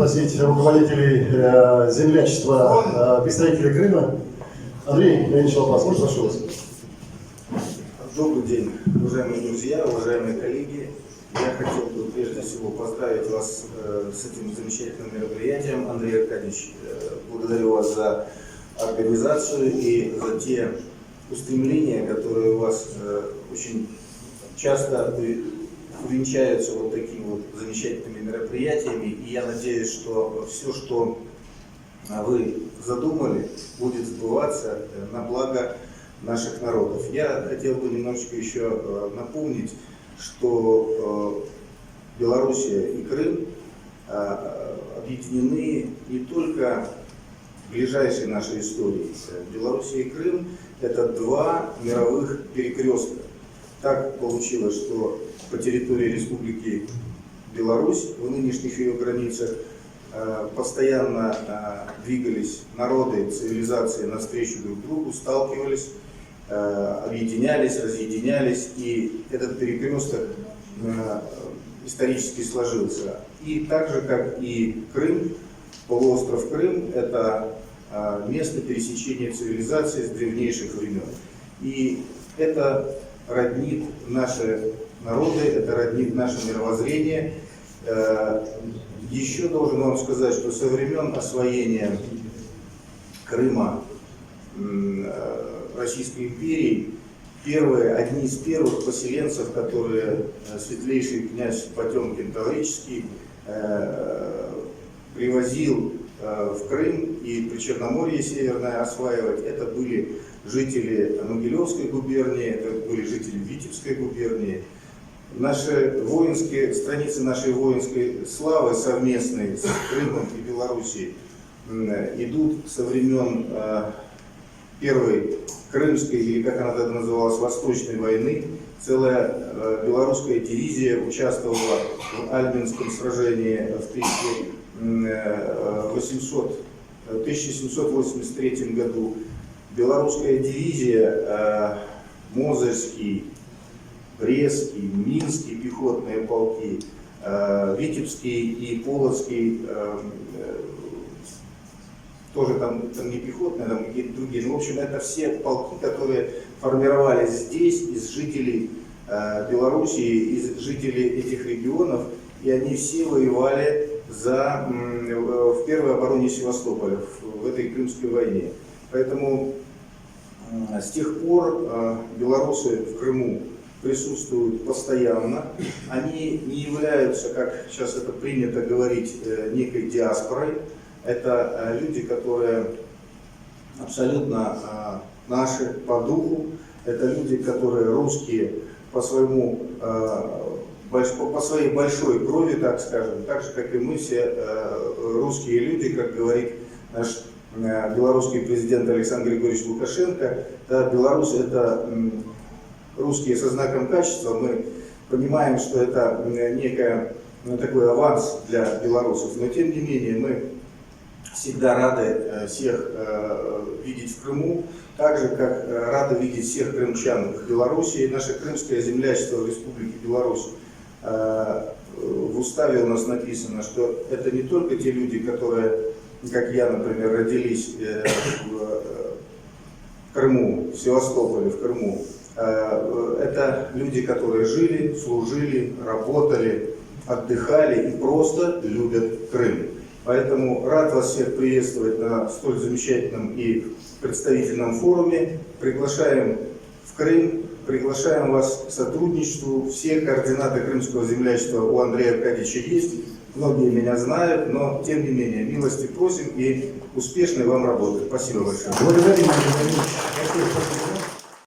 попросить руководителей землячества, представителей Крыма. Андрей Леонидович Лопас, можно прошу вас? Добрый день, уважаемые друзья, уважаемые коллеги. Я хотел бы прежде всего поздравить вас с этим замечательным мероприятием. Андрей Аркадьевич, благодарю вас за организацию и за те устремления, которые у вас очень часто увенчаются вот такими вот замечательными мероприятиями. И я надеюсь, что все, что вы задумали, будет сбываться на благо наших народов. Я хотел бы немножечко еще напомнить, что Белоруссия и Крым объединены не только в ближайшей нашей истории. Белоруссия и Крым – это два мировых перекрестка. Так получилось, что по территории Республики Беларусь, в нынешних ее границах, постоянно двигались народы, цивилизации навстречу друг другу, сталкивались, объединялись, разъединялись, и этот перекресток исторически сложился. И так же, как и Крым, полуостров Крым – это место пересечения цивилизации с древнейших времен. И это роднит наши народы, это роднит наше мировоззрение. Еще должен вам сказать, что со времен освоения Крыма Российской империи одни из первых поселенцев, которые светлейший князь Потемкин Таврический привозил в Крым и Причерноморье Северное осваивать, это были жители Могилевской губернии, это были жители Витебской губернии. Наши воинские, страницы нашей воинской славы совместной с Крымом и Белоруссией идут со времен Первой Крымской, или как она тогда называлась, Восточной войны. Целая белорусская дивизия участвовала в Альбинском сражении в 1783 году. Белорусская дивизия, Мозырский, Брестский, Минский пехотные полки, Витебский и Полоцкий, тоже там не пехотные, там какие-то другие. Ну, в общем, это все полки, которые формировались здесь из жителей Белоруссии, из жителей этих регионов, и они все воевали в первой обороне Севастополя, в этой Крымской войне. Поэтому с тех пор белорусы в Крыму присутствуют постоянно. Они не являются, как сейчас это принято говорить, некой диаспорой. Это люди, которые абсолютно наши по духу. Это люди, которые русские по своей большой крови, так скажем, так же, как и мы все русские люди, как говорит наш белорусский президент Александр Григорьевич Лукашенко. Да, белорусы — это русские со знаком качества. Мы понимаем, что это некий такой аванс для белорусов, но тем не менее мы всегда рады всех видеть в Крыму, так же, как рады видеть всех крымчан в Беларуси. Наше крымское землячество в Республике Беларусь, в уставе у нас написано, что это не только те люди, которые, как я, например, родились в Крыму, в Севастополе, в Крыму. Это люди, которые жили, служили, работали, отдыхали и просто любят Крым. Поэтому рад вас всех приветствовать на столь замечательном и представительном форуме. Приглашаем в Крым, приглашаем вас к сотрудничеству. Все координаты крымского землячества у Андрея Аркадьевича есть. Многие меня знают, но тем не менее милости просим и успешной вам работы. Спасибо большое. Благодарим, Андрей Леонидович.